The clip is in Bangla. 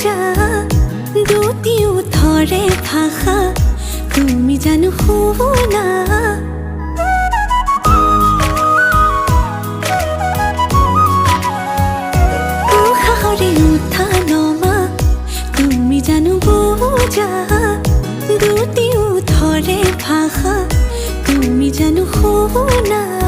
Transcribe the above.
বোঝা দুটিও থরে ভাষা তুমি জানো শুনা কুশাহরে উঠা নমা তুমি জানো বোঝা দুটিও থরে ভাষা তুমি জানো শুনা